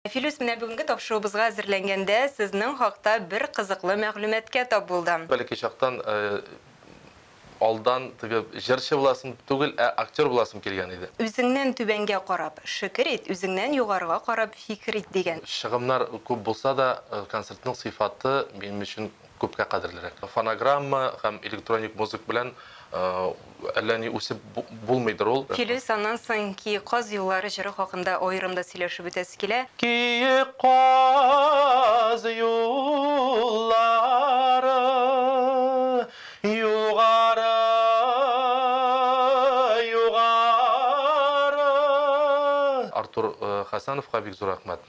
Филюс, менә бүгенге тапшыруыбызга әзерләнгәндә сезнең хакта бер кызыклы мәгълүматкә тап булдым. Бәлки чактан алдан җырчы буласым түгел, актер буласым килгән иде. Үзеңнән түбәнгә карап шикер ит, үзеңнән югарыга карап фикер ит дигән. Шыгымнар күп булса да, концертның сыйфаты минем өчен күпкә кадерлерәк. Фонограмма һәм электроник музык белән әллә ни үсеп булмыйдыр ул. Филюс, аннан соң ки каз юллары җыры хакында аерымда сөйләшеп үтәсе килә. Ки каз юллары югары Артур Хасановка бик зур рәхмәт.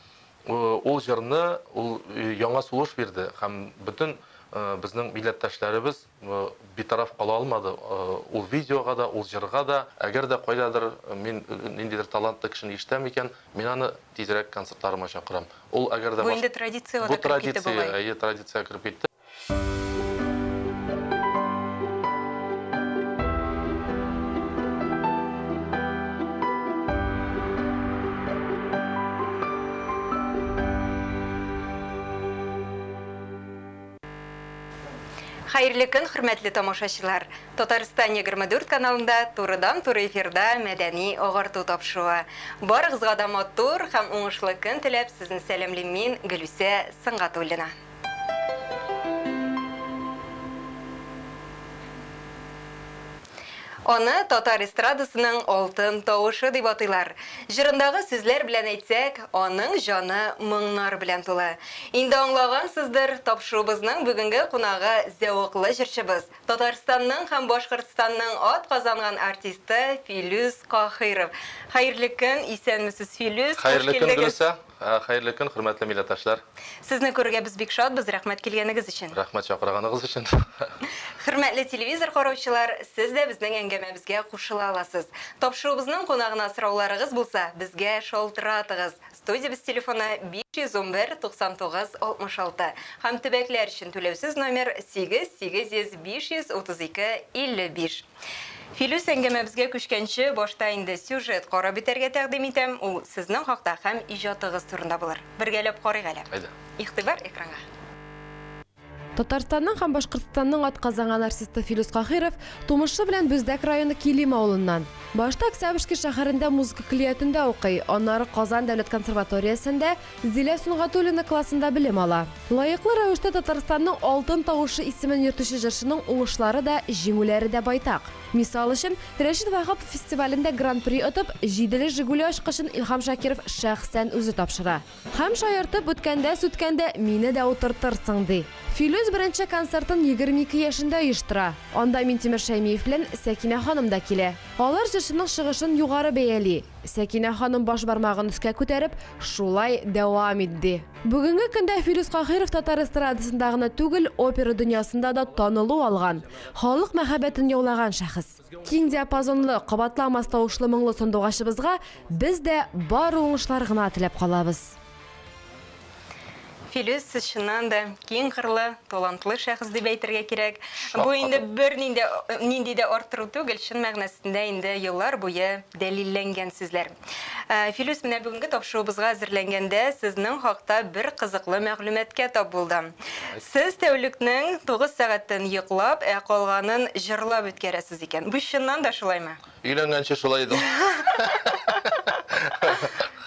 Ул җырны яңа сулыш бирде һәм бөтен безнең милләттәшләребез битараф кала алмады. Ул видеога да, ул җырга да, әгәр дә кайдадыр мин ниндидер талантлы кешене ишетәм икән, мин аны тизрәк концертларыма чакырам. Ул әгәр дә бу инде традициягә кертеп китте булай. Традиция кертеп китте. Хәерле көн, хөрмәтле тамашачылар. Татарстан 24 каналында турыдан-туры эфирда мәдәни агарту тапшыруы. Барыгызга да матур һәм уңышлы көн теләп, сезне сәламлыйм мин, Гөлүсә Сыңгатуллина. Аны татар эстрадасының алтын тавышы дип атыйлар. Җырындагы сүзләр белән әйтсәк, аның җаны моңнар белән тулы. Инде аңлагансыздыр, тапшыруыбызның бүгенге кунагы зәвыклы җырчыбыз, Татарстанның һәм Башкортстанның ат казанган артисты Филюс Кахиров. Хәерле көн, исәнмесез Филюс? Хәерле көн, Гөлүсә. Хәерле көн, хөрмәтле милләттәшләр. Сезне күрергә без бик шатбыз, рәхмәт килгәнегез өчен. Рәхмәт чакырганыгыз өчен. Хөрмәтле телевизор караучылар, сез дә безнең әңгәмәбезгә кушыла аласыз. Тапшыруыбызның кунагына сорауларыгыз булса, безгә шалтыратыгыз. Студиябыз телефоны 511-99-66 һәм төбәкләр өчен түләүсез номер 8800-532-55. Филюс, әңгәмәбезгә күчкәнче, башта инде сюжет карап битәргә тәкъдим итәм. Ул сезнең хакта һәм иҗатыгыз турында булыр. Бергәләп карыйк әле. Игътибар экранга. Татарстанның һәм Башкортстанның атказанган артисты Филюс Кахиров тумышы белән Бүздәк районы Килим авылыннан. Башта Октябрьский шәһәрендә музыка клиентында укый, аннары Казан дәүләт консерваториясендә Зилә Сунгатуллина классында белем ала. Лаеклы рәвештә Татарстанның алтын тавышы исемен йөртүче җырчының уңышлары да, җиңүләре дә байтак. Мисал өчен, Рәшит Вахап фестивалендә гран-при отып, 7 Жигули ачкычын Илһам Шакиров шәхсән үзе тапшыра. Һәм шаяртып үткәндә-сүткәндә мине дә утыртырсың ди. Филюс беренче концертын 22 яшендә оештыра. Анда Минтимер Шәймиев белән Сәкинә ханым да килә. Алар җырчының чыгышын югары бәяли. Сәкинә ханым баш бармагын өскә күтәреп, шулай дәвам итте. Бүгенге көндә Филюс Кахиров татар эстрадасында гына түгел, опера дөньясында да танылу алган. Халык мәхәббәтен яулаган шәхес. Киң диапазонлы, кабатламас тавышлы моңлы сандугачыбызга без дә бар уңышлар гына теләп калабыз. Филюс, чыннан да киң кырлы, талантлы шәхес дип әйтергә кирәк. Бу инде бер нинди дә арттыру түгел, чын мәгънәсендә инде еллар буе дәлилләнгән сүзләр. Филюс, менә бүгенге тапшыруыбызга әзерләнгәндә сезнең хакта бер кызыклы мәгълүматкә тап булдым. Сез тәүлекнең 9 сәгатьтән йоклап, калганын җырлап үткәрәсез икән. Бу чыннан да шулаймы? Өйләнгәнче шулай иде.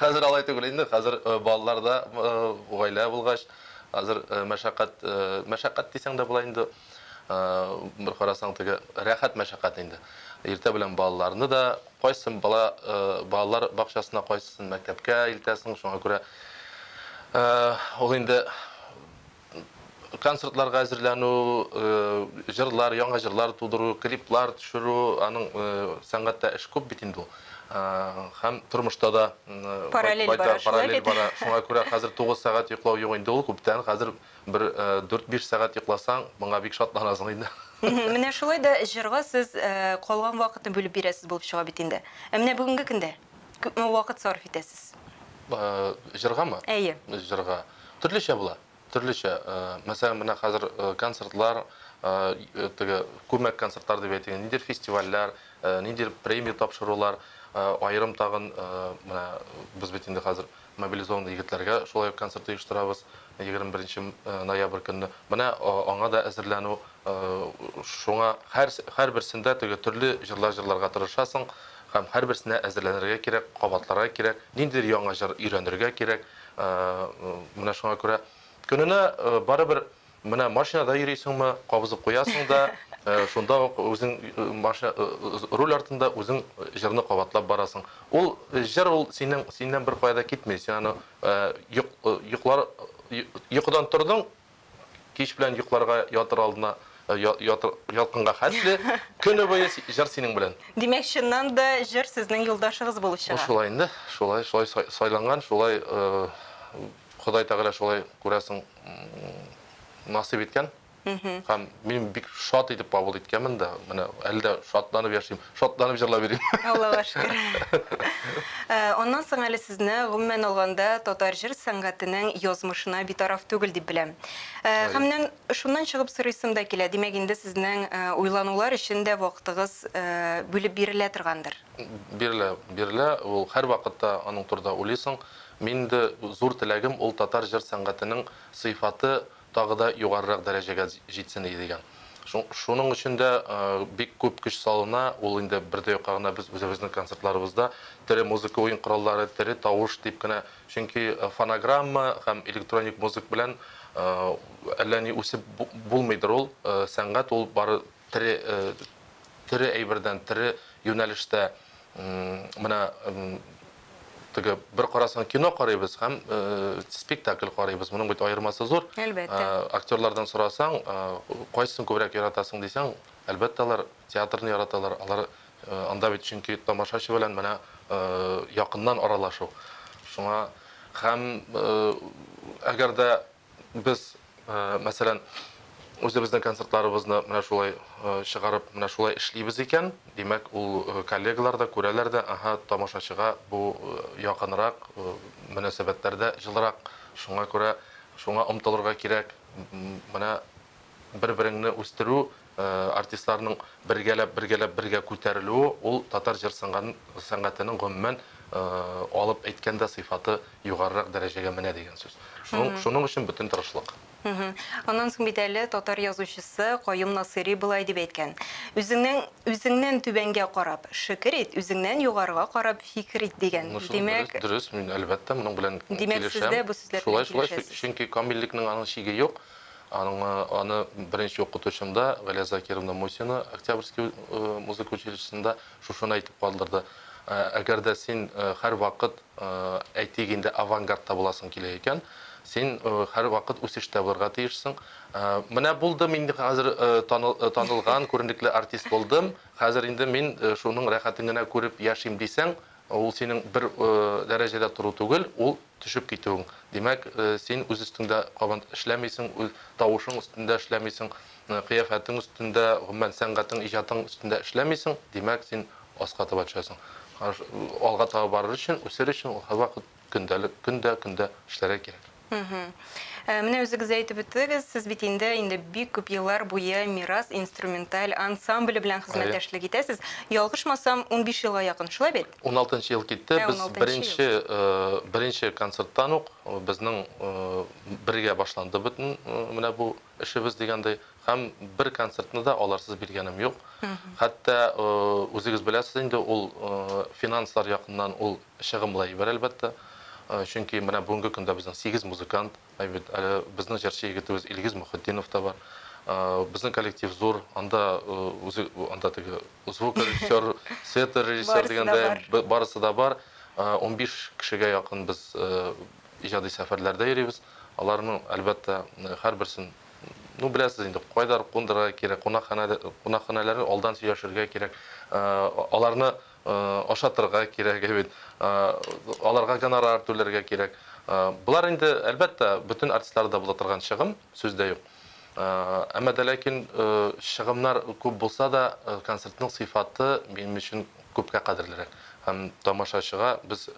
Хәзер алай түгел инде, хәзер балаларда гаилә булгач, хәзер мәшәкать дисәң дә була инде. Бер карасаң теге рәхәт мәшәкать инде. Иртә белән балаларны да кайсын балалар бакчасына, кайсын мәктәпкә илтәсең, шуңа күрә ул инде концертларга әзерләнү, җырлар, яңа җырлар тудыру, клиплар төшерү, аның сәнгатьтә эш күп бит инде ул. Һәм тормышта да параллель бара. Шуңа күрә хәзер 9 сәгать йоклау юк инде ул күптән. Хәзер бер 4-5 сәгать йокласаң, моңа бик шатланасың инде. Менә шулай да җырга сез калган вакытны бүлеп бирәсез булып чыга бит инде. Менә бүгенге көндә күпме вакыт сарыф итәсез? Җыргамы? Әйе. Җырга. Төрлечә була. Төрлечә. Мәсәлән, менә хәзер концертлар, күмәк концертлар дип әйтелгән, ниндидер фестивальләр, ниндидер премия тапшырулар, айрым тагын, менә без бит инде хәзер мобилизованный егетләргә шулай концерт оештырабыз 21 ноябрь көнне. Менә аңа да әзерләнү, шуңа һәрберсендә теге төрле җырларга тырышасың. Һәм һәрберсенә әзерләнергә кирәк, кабатларга кирәк, ниндидер яңа җыр өйрәнергә кирәк. Менә шуңа күрә көненә барыбер менә машинада йөрисеңме, кабызып куясың да, шунда ук үзең руль артында үзең җырны кабатлап барасың. Ул җыр ул синнән бер кайда китмәй. Син аны йокыдан тордың, кич белән йокларга ятыр алдына ялкынга хәтле көне буе җыр синең белән. Димәк, чыннан да җыр сезнең юлдашыгыз булып чыга. Шулай инде, шулай сайланган, шулай Ходай Тәгалә шулай күрәсең насип иткән. Һәм мин бик шат итеп кабул иткәнмен дә, менә әле дә шатланып яшим, шатланып җырлап йөрим. Аллаһка шөкер. Оннан соң әле сезне гомумән алганда татар җыр сәнгатенең язмышына битараф түгел дип беләм. Һәм шуннан чыгып сорыйсым да килә. Димәк, инде сезнең уйланулар өчен дә вакытыгыз бүлеп бирелә торгандыр. Бирелә, ул һәр вакытта аның турында уйлыйсың. Мин дә зур теләгем ул татар җыр сәнгатенең сыйфаты тагы да югарырак дәрәҗәгә җитсен дигән. Шуның өчен дә бик күп көч салына. Ул инде бердә якагына без үзебезнең концертларыбызда тере музыка уен кораллары, тере тавыш дип кенә, чөнки фонограмма һәм электроник музык белән әллә ни үсеп булмыйдыр ул. Сәнгать ул бары тере әйбердән, тере юнәлештә менә теге бер карасаң кино карыйбыз һәм спектакль карыйбыз. Моның бит аермасы зур. Актерлардан сорасаң, кайсын күбрәк яратасың дисәң, әлбәттә алар театрны яраталар. Алар анда бит чөнки тамашачы белән менә якыннан аралашу. Шуңа һәм әгәр дә без мәсәлән үзебезнең концертларыбызны менә шулай чыгарып, менә шулай эшлибез икән, димәк, ул коллегалар да күрәләр дә, тамашачыга бу якынрак мөнәсәбәтләрдә җылырак. Шуңа күрә шуңа омтылырга кирәк. Менә бер-береңне үстерү, артистларның бергә күтәрелүе, ул татар җыр сәнгатенең гомумән алып әйткәндә сыйфаты югарырак дәрәҗәгә менә дигән сүз. Шуның өчен бөтен тырышлык. Аннан соң бит әле татар язучысы Каюм Насыйри булай дип әйткән. Үзеңнән түбәнгә карап шикер ит, үзеңнән югарыга карап фикер ит дигән. Димәк, дөрес, мин әлбәттә моның белән килешәм. Димәк, сездә бу сүзләр белән килешәсез. Чөнки камиллекнең аның чиге юк. Аны беренче укытучымда Галия Закировна Мусина Октябрьский музыка училищесында шушыны әйтеп калдырды. Әгәр дә син һәр вакыт әйтик инде авангардта буласың килә икән, син һәр вакыт үсештә булырга тиешсең. Менә булды, мин хәзер танылган, күренекле артист булдым. Хәзер инде мин шуның рәхәтен генә күреп яшим дисәң, ул синең бер дәрәҗәдә туру түгел, ул төшеп китүең. Димәк, син үз өстеңдә кабат эшләмисең, үз тавышың өстендә эшләмисең, кыяфәтең өстендә, гомумән сәнгатең, иҗатың өстендә эшләмисең, димәк, син аска таба төшәсең. Алга таба барыр өчен, үсер өчен һәр вакыт көндә эшләргә кирәк. Менә үзегез әйтеп үттегез, сез бит инде бик күп еллар буе Мирас инструменталь ансамбле белән хезмәттәшлек итәсез. Ялгышмасам, 15 елга якын, шулай бит? 16 ел китте. Без беренче концерттан ук безнең бергә башланды бөтен менә бу эшебез дигәндәй, һәм бер концертны да аларсыз биргәнем юк. Хәтта үзегез беләсез инде, ул финанслар якыннан ул чыгымлый бер әлбәттә. Чөнки менә бүгенге көндә безнең 8 музыкант, безнең җырчы егетебез Илгиз Мөхетдинов та бар. Безнең коллектив зур, анда теге звукорежиссер, светорежиссер дигәндә барысы да бар. 15 кешегә якын без иҗади сәфәрләрдә йөрибез. Аларның әлбәттә һәрберсен, беләсез инде, кайдар кундырга кирәк, кунакханәләрне алдан сөйләшергә кирәк. Аларны ашатырга кирәк бит. Аларга гонорар түләргә кирәк. Булар инде әлбәттә бөтен артистларда була торган чыгым, сүздә юк. Әмма дә ләкин чыгымнар күп булса да, концертның сыйфаты минем өчен күпкә кадерлерәк. Һәм тамашачыга без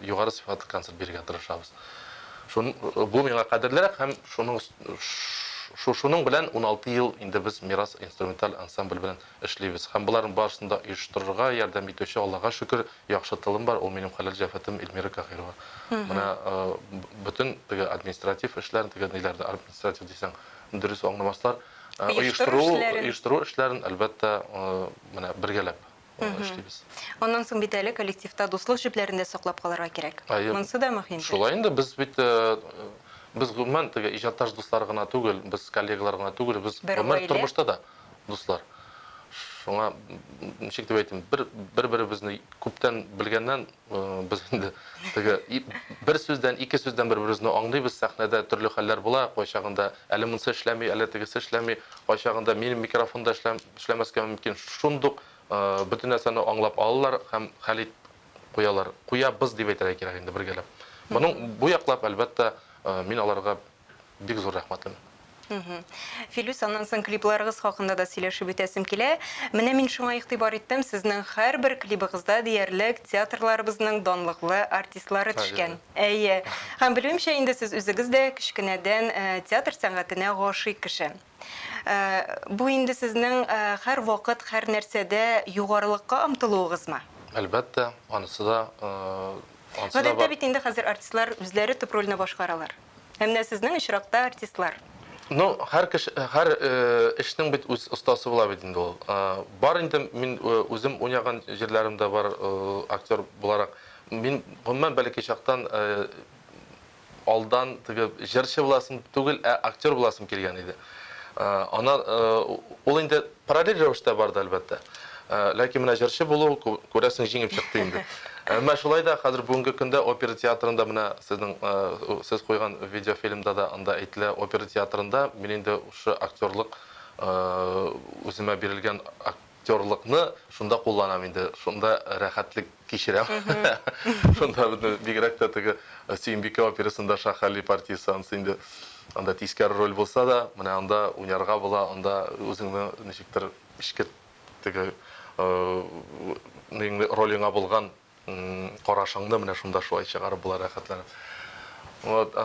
югары сыйфатлы концерт бирергә тырышабыз. Бу миңа кадерлерәк һәм Шуның белән 16 ел инде без Мирас инструменталь ансамбль белән эшлибез. Һәм буларның барысында оештырырга ярдәм итүче, Аллага шөкер, яхшы тылым бар. Ул минем хәләл җәфәтем Эльмира Кахирова. Менә бөтен теге административ эшләрне, теге ниләрдә административ дисәң, дөрес аңламаслар, оештыру эшләрен әлбәттә менә бергәләп эшлибез. Оннан соң бит әле коллективта дуслык җепләрендә саклап калырга кирәк. Монсы да мөһим. Шулай инде без гомумән теге иҗатташ дуслар гына түгел, без коллегалар гына түгел, без гомумән тормышта да дуслар. Шуңа ничек дип әйтим, бер-беребезне күптән белгәннән без инде теге бер сүздән, ике сүздән бер-беребезне аңлыйбыз. Сәхнәдә төрле хәлләр була, кайчагында әле монсы эшләми, әле тегесе эшләми, кайчагында минем микрофонда эшләмәскә мөмкин. Шундук бөтен нәрсәне аңлап алалар һәм хәл итеп куялар. Куябыз дип әйтергә кирәк инде бергәләп. Моның бу яклап әлбәттә мин аларга бик зур рәхмәтлемен. Филүс, аннан соң клипларыгыз хакында да сөйләшеп үтәсем килә. Менә мин шуңа игътибар иттем, сезнең һәрбер клибыгызда диярлек театрларыбызның данлыклы артистлары төшкән. Әйе. Һәм белүемчә инде сез үзегез дә кичкенәдән театр сәнгатенә гашыйк кеше. Бу инде сезнең һәр вакыт, һәр нәрсәдә югарылыкка омтылуыгызмы? Әлбәттә, анысы да Гадәттә бит инде хәзер артистлар үзләре төп рольне башкаралар. Һәм дә сезнең очракта артистлар. Ну, һәр эшнең бит үз остасы була бит инде ул. Бар инде мин үзем уйнаган җирләремдә бар актер буларак. Мин гомумән бәлки чактан алдан теге җырчы буласым түгел, актер буласым килгән иде. Ана ул инде параллель рәвештә барды әлбәттә. Ләкин менә җырчы булу күрәсең җиңеп чыкты инде. Әмма шулай да хәзер бүгенге көндә опера театрында менә сез куйган видеофильмда да анда әйтелә, опера театрында мин инде ошо актерлык үземә бирелгән актерлыкны шунда кулланам инде. Шунда рәхәтлек кичерәм. Шунда бигрәк тә теге Сөембикә операсында Шахали партиясы инде анда тискәр роль булса да, менә анда уйнарга була, анда үзеңне ничектер ичке теге ролеңа булган карашыңны менә шунда шулай чыгарып була рәхәтләнеп. Вот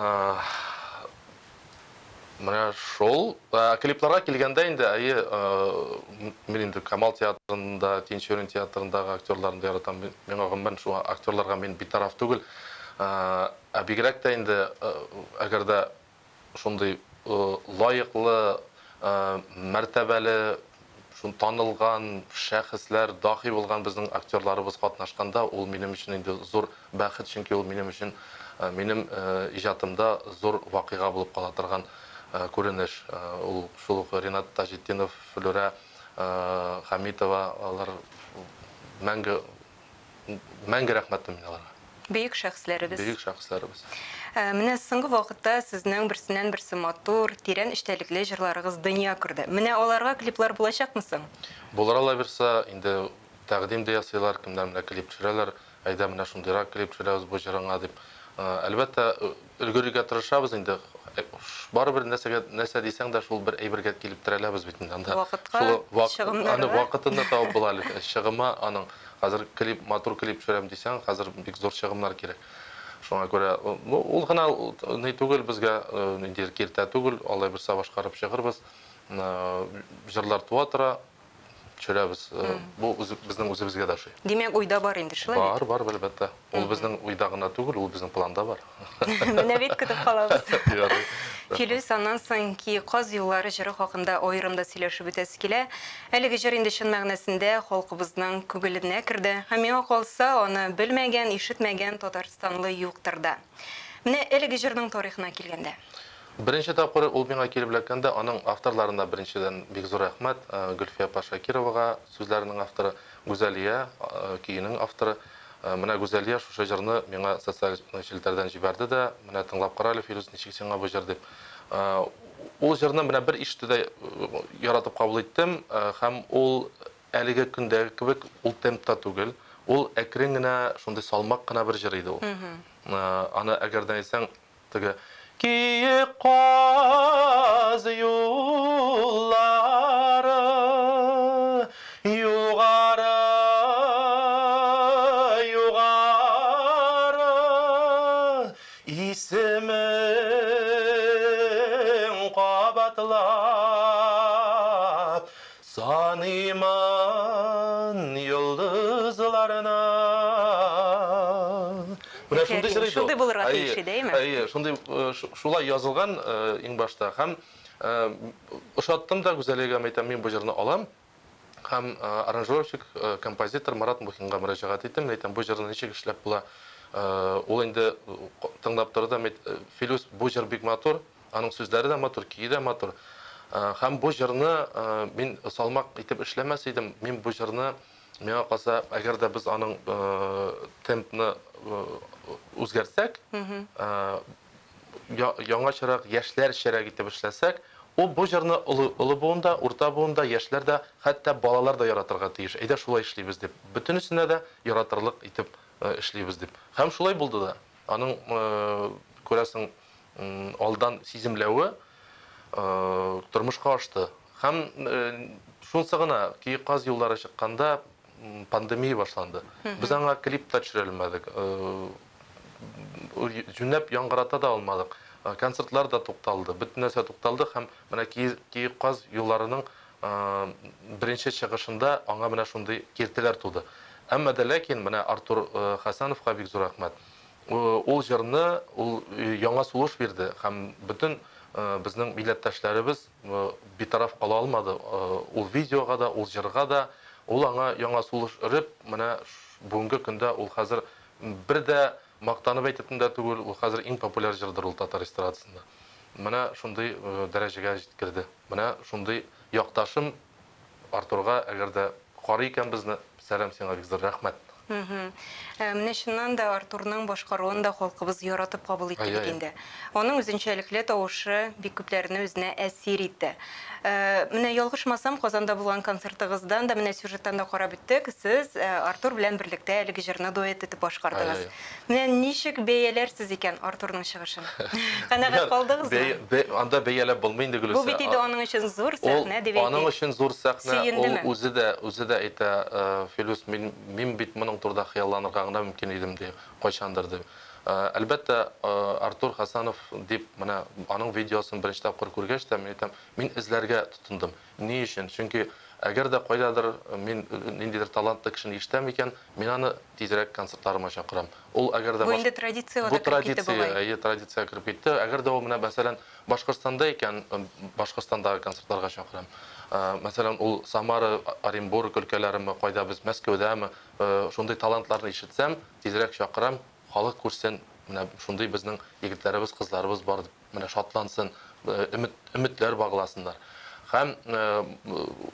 менә шул клипларга килгәндә инде мин инде Камал театрында, Тинчурин театрындагы актерларны яратам. Миңа гомумән шул актерларга мин битараф түгел. Бигрәк тә инде әгәр дә шундый лаеклы, мәртәбәле, шун танылган шәхесләр, дахи булган безнең актерларыбыз катнашканда, ул минем өчен инде зур бәхет, чөнки ул минем өчен минем иҗатымда зур вакыйга булып кала торган күренеш. Ул шул Ринат Таҗетдинов, Флүрә Хамитова, алар мәңге рәхмәтем аларга. Бөек шәхесләребез. Бөек шәхесләребез. Менә соңгы вакытта сезнең берсеннән берсе матур, тирән эчтәлекле җырларыгыз дөнья күрде. Менә аларга клиплар булачакмы соң? Булар ала бирсә, инде тәкъдим дә ясыйлар, кемнәр менә клип төшерәләр, әйдә менә шундыйрак клип төшерәбез бу җырыңа дип. Әлбәттә, өлгерергә тырышабыз инде. Барыбер нәрсә дисәң дә шул бер әйбергә килеп терәләбез бит инде анда. Аны вакытында табып була әле. Чыгыма аның хәзер матур клип төшерәм дисәң, хәзер бик зур чыгымнар кирәк. Шуңа күрә ул гына ни түгел безгә инде киртә түгел, алай берсә башкарып чыгырбыз. Җырлар туа тора, төшерәбез. Бу безнең үзебезгә дә ошый. Димәк, уйда бар инде шулай. Бар, әлбәттә. Ул безнең уйда гына түгел, ул безнең планда бар. Менә бит көтеп калабыз. Филүс, аннан соң ки Каз юллары җыры хакында аерымда сөйләшеп үтәсе килә. Әлеге җыр инде чын мәгънәсендә халкыбызның күңеленә керде. Һәм миңа калса, аны белмәгән, ишетмәгән татарстанлы юктыр да. Менә әлеге җырның тарихына килгәндә. Беренче тапкыр ул миңа килеп эләккәндә, аның авторларына беренчедән бик зур рәхмәт. Гөлфия Пашакировага, сүзләренең авторы, Гүзәлия, киенең авторы. Менә Гүзәлия шушы җырны миңа социаль челтәрдән җибәрде дә, менә тыңлап кара әле, Филүс, ничек сиңа бу җыр дип. Ул җырны менә бер ишетүдә яратып кабул иттем, һәм ул әлеге көндәге кебек ул темпта түгел, ул әкрен генә, шундый салмак кына бер җыр иде ул. Аны әгәрдән әйтсәң, теге Киек Каз юллары югары исемен кабатлар таныйман йолдызларына. Менә шундый җыр иде. Шундый булырга тиеш иде, әйме? Әйе, шундый шулай язылган иң башта һәм ошаттым да гүзәллегә әйтәм, мин бу җырны алам. Һәм аранжировщик, композитор Марат Мухинга мөрәҗәгать иттем. Әйтәм, бу җырны ничек эшләп була? Ул инде тыңлап торды, Филус бу җыр бик матур, аның сүзләре дә матур, көе дә матур. Һәм бу җырны мин салмак итеп эшләмәс идем. Мин бу җырны миңа калса, әгәр дә без аның темпны үзгәртсәк, яңачарак яшьләрчәрәк итеп эшләсәк, ул бу җырны олы буында, урта буында, яшьләр дә, хәтта балалар да яратырга тиеш. Әйдә шулай эшлибез дип, бөтенесенә дә яратырлык итеп эшлибез дип. Һәм шулай булды да. Аның күрәсең алдан сиземләве тормышка ашты. Һәм шунсы гына ки каз юллары чыкканда пандемия башланды. Без аңа клип та төшерә алмадык. Жүнәп яңгырата да алмадык. Концертлар да тукталды. Бөтен нәрсә тукталды һәм менә ки каз юлларының беренче чыгышында аңа менә шундый киртеләр туды. Әмма дә ләкин менә Артур Хәсәновка бик зур рәхмәт. Ул җырны ул яңа сулыш бирде һәм бөтен безнең милләттәшләребез битараф кала алмады. Ул видеога да, ул җырга да, ул аңа яңа сулыш өреп, менә бүгенге көндә ул хәзер бер дә мактанып әйтеп дә түгел, ул хәзер иң популяр җырдыр ул татар эстрадасында. Менә шундый дәрәҗәгә җиткерде. Менә шундый якташым Артурга әгәр дә карый икән безне, сәлам сиңа бик зур рәхмәт. Менә шуннан да Артурның башкаруын да халкыбыз яратып кабул иттек инде. Аның үзенчәлекле тавышы бик күпләрне үзенә әсир итте. Менә ялгышмасам, Казанда булган концертыгыздан да менә сюжеттан да карап үттек. Сез Артур белән берлектә әлеге җырны дуэт итеп башкардыгыз. Менә ничек бәяләрсез икән Артурның чыгышын? Канәгать калдыгызмы? Анда бәяләп булмый инде Гөлүсә. Бу бит инде аның өчен зур сәхнә дип әйтик. Аның өчен зур сәхнә. Ул үзе дә әйтә, Филус, мин бит моның турында хыялланырга гына мөмкин идем ди, кайчандыр ди. Әлбәттә, Артур Хәсәнов дип менә аның видеосын беренче тапкыр күргәч тә мин әйтәм, мин эзләргә тотындым. Ни өчен? Чөнки әгәр дә кайдадыр мин ниндидер талантлы кешене ишетәм икән, мин аны тизрәк концертларыма чакырам. Ул әгәр дә бу инде традициягә кертеп китте булай. Традициягә кертеп китте. Әгәр дә ул менә мәсәлән Башкортстанда икән, Башкортстандагы концертларга чакырам. Мәсәлән, ул Самара, Оренбург өлкәләреме, кайда без Мәскәүдәме, шундый талантларны ишетсәм, тизрәк чакырам. Халык күрсен, менә шундый безнең егетләребез, кызларыбыз бар, менә шатлансын, өметләр багласыннар. Һәм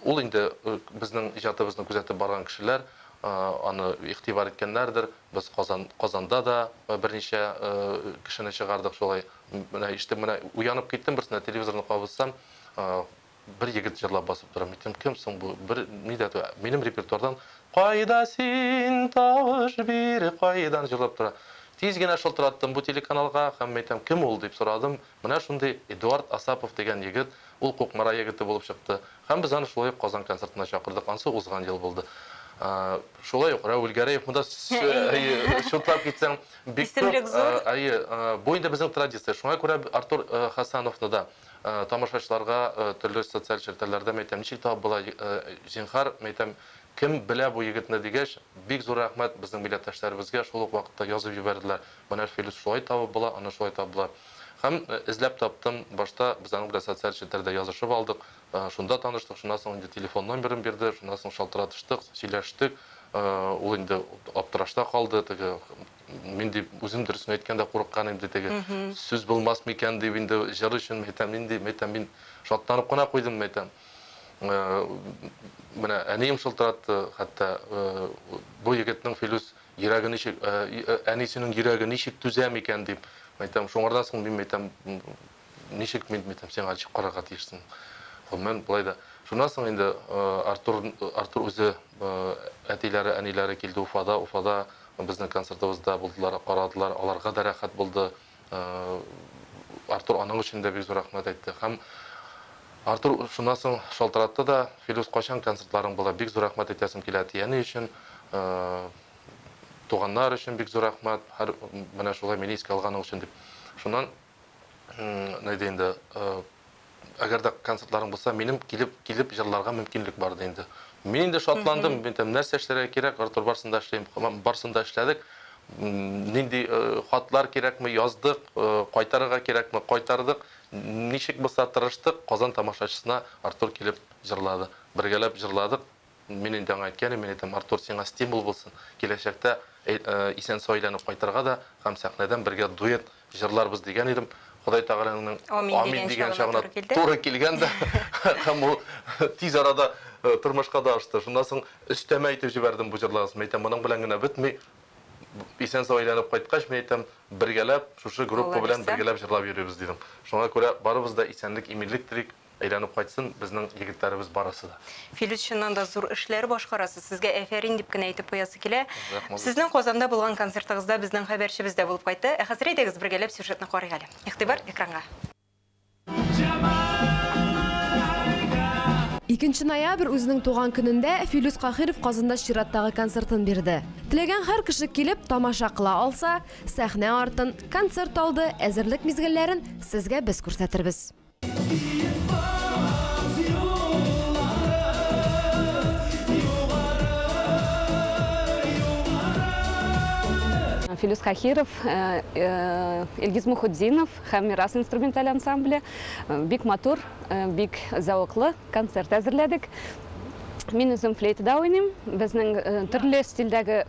ул инде безнең иҗатыбызны күзәтеп барган кешеләр аны игътибар иткәннәрдер. Без Казанда да берничә кешене чыгардык шулай. Менә ишетеп, менә уянып киттем, берсенә телевизорны кабызсам, бер егет җырлап басып тора. Мин кем соң бу? Бер нидә минем репертуардан "Кайда син тавыш бир, кайдан" җырлап тора. Тиз генә шылтыраттым бу телеканалга һәм әйтәм, кем ул дип сорадым. Менә шундый Эдуард Асапов дигән егет, ул Кукмара егете булып чыкты. Һәм без аны шулай Казан концертына чакырдык. Ансы узган ел булды. Шулай ук Равил Гәрәев монда шутлап китсәң, бик күп. Бу инде безнең традиция. Шуңа күрә Артур Хәсәновны да тамашачыларга төрле социаль челтәрләрдә әйтәм, ничек табып була, зинһар әйтәм, кем белә бу егетне дигәч, бик зур рәхмәт безнең милләттәшләребезгә шул ук вакытта язып җибәрделәр. Менә Филус шулай табып була, аны шулай табылар. Һәм эзләп таптым. Башта без аның белән социаль челтәрдә язышып алдык. Шунда таныштык, шуннан соң инде телефон номерын бирде, шуннан соң шалтыратыштык, сөйләштек. Ул инде аптырашта калды, теге мин дип үзем дөресен әйткәндә курыккан инде, теге сүз булмас микән дип инде җыр өчен әйтәм, мин шатланып кына куйдым әйтәм. Менә әнием шалтыратты, хәтта бу егетнең Филус йөрәге ничек, әнисенең йөрәге ничек түзә микән дип әйтәм. Шуңардан соң мин әйтәм, ничек мин әйтәм, син ачык карарга тиешсең. Мен булай да. Шуннан соң инде Артур үзе әтиләре, әниләре килде Уфада безнең концертыбызда булдылар, карадылар, аларга да рәхәт булды. Артур аның өчен дә бик зур рәхмәт әйтте. Һәм Артур шуннан соң шалтыратты да, Филус кайчан концертларың була, бик зур рәхмәт әйтәсем килә тияне өчен, туганнар өчен бик зур рәхмәт, менә шулай мине искә алганың өчен дип. Шуннан нәйдә инде Әгәр дә концертларың булса, минем килеп җырларга мөмкинлек бар инде. Мин инде шатландым, мин нәрсә эшләргә кирәк, Артур барсында эшләйм, барсында эшләдек. Нинди хатлар кирәкме, яздык, кайтарырга кирәкме, кайтардык. Ничек булса тырыштык, Казан тамашачысына Артур килеп җырлады. Бергәләп җырладык. Мин инде аңа әйткәнем, мин әйтәм, Артур сиңа стимул булсын. Киләчәктә исән-сау әйләнеп кайтырга да һәм сәхнәдән бергә дуэт җырларбыз дигән идем. Ходай Тәгаләнең амин дигән чагына туры килгән дә һәм ул тиз арада тормышка да ашты. Шуннан соң өстәмә әйтеп җибәрдем бу җырларны. Әйтәм, моның белән генә бетми. Исән-сау әйләнеп кайткач, мин әйтәм, бергәләп, шушы группа белән бергәләп җырлап йөрибез дидем. Шуңа күрә барыбыз да исәнлек, иминлек телик, әйләнеп кайтсын безнең егетләребез барысы да. Филис чыннан да зур эшләр башкарасы. Сезгә әфәрин дип кенә әйтеп куясы килә. Сезнең Казанда булган концертыгызда безнең хәбәрчебез дә булып кайтты. Хәзер әйдәгез бергәләп сюжетны карыйк әле. Игътибар экранга. 2 ноябрь үзенең туган көнендә Филис Кахиров Казанда чираттагы концертын бирде. Теләгән һәр кеше килеп тамаша кыла алса, сәхнә артын, концерт алды, әзерлек мизгелләрен сезгә без күрсәтербез. Филис Кахиров, Илгиз Мухуддинов һәм Мирас инструменталь ансамбле бик матур, бик зауыклы концерт әзерләдек. Мин үзем флейтада уйныйм. Безнең төрле стильдәге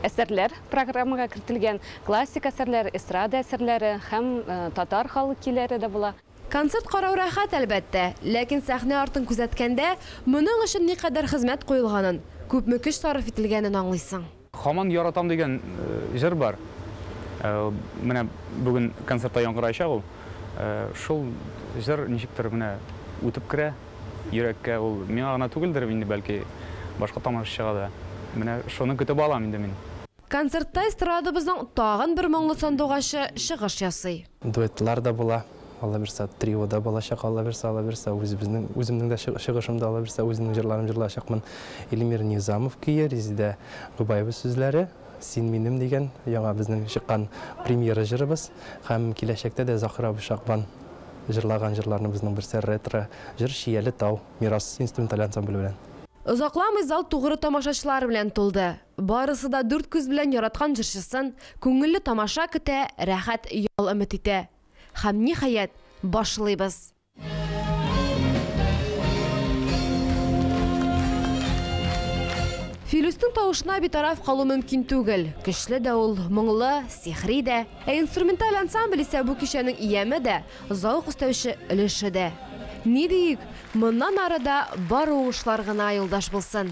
әсәрләр программага кертелгән, классик әсәрләр, эстрада әсәрләре һәм татар халык көйләре дә була. Концерт карау рәхәт әлбәттә, ләкин сәхнә артын күзәткәндә моның өчен никадәр хезмәт куелганын, күпме көч сарыф ителгәнен аңлыйсың. Хаман яратам дигән җыр бар. Менә бүген концертта яңгырayacak ул. Шул җыр ничектер менә үтеп керә йөрәккә, ул миңа гына түгелдер инде, бәлки башка тамашачыга да. Менә шуны көтеп алам инде мин. Концертта эстрадабызның тагын бер моңлы сандугашы чыгыш ясый. Дуэтлар да була. Алла берсе триода булачак, алла берсе үземнең дә чыгышымда алла берсе үземнең җырларым җырлаячакмын. Илмир Низамов көе, Резидә Губаева сүзләре, Син минем дигән яңа безнең чыккан премьера җырыбыз һәм киләчәктә дә Захира Бушакбан җырлаган җырларны безнең берсе ретро җыр Шияле тау, Мирас инструменталь ансамбле белән. Озакламый зал тугры тамашачылар белән тулды. Барысы да дүрт күз белән яраткан җырчысын күңелле тамаша көтә, рәхәт ял өмет итә. Һәм ниһаять башлыйбыз. Филистің тавышына битараф калу мөмкин түгел. Көчле дә ул, моңлы, сихри дә. Инструменталь ансамбль исә бу кичәнең ияме дә, зауык өстәүче өлеше дә. Ни диек, моннан арада бар уңышлар гына юлдаш булсын.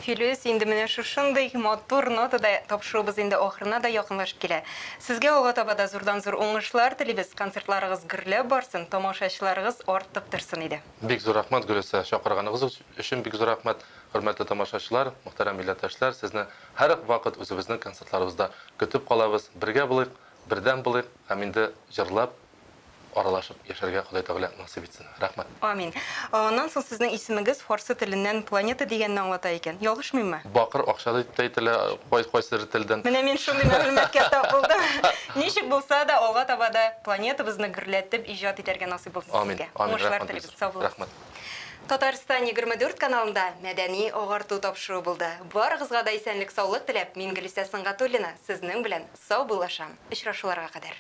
Филис, инде менә шушындай матур нотада тапшырубыз инде ахырына да якынлашып килә. Сезгә алга таба да зурдан-зур уңышлар телибез, концертларыгыз гөрләп барсын, тамашачыларыгыз артып торсын иде. Бик зур рәхмәт Гөләсә, чакырганыгыз өчен бик зур рәхмәт. Хөрмәтле тамашачылар, мөхтәрәм милләттәшләр, сезне һәр вакыт үзебезнең концертларыбызда көтеп калабыз. Бергә булыйк, бердәм булыйк, һәм инде җырлап аралашып яшәргә Ходай Тәгалә насыйп итсен. Рәхмәт. Амин. Аннан соң сезнең исемегез фарсы теленнән планета дигәнне аңлата икән. Ялгышмыймы? Бакыр акча дип әйтелә, кайсы телдән. Менә мин шундый мәгълүматкә тапылдым. Ничек булса да, алга таба да планетабызны гөрләтеп иҗат итәргә насыйп булсын сезгә. Уңышлар телибез. Сау булыгыз. Рәхмәт. Татарстан 24 каналында мәдәни агарту тапшыру булды. Барыгызга да исәнлек, саулык теләп, мин Гөлисә Сыңгатуллина сезнең белән сау булашам. Очрашуларга кадәр.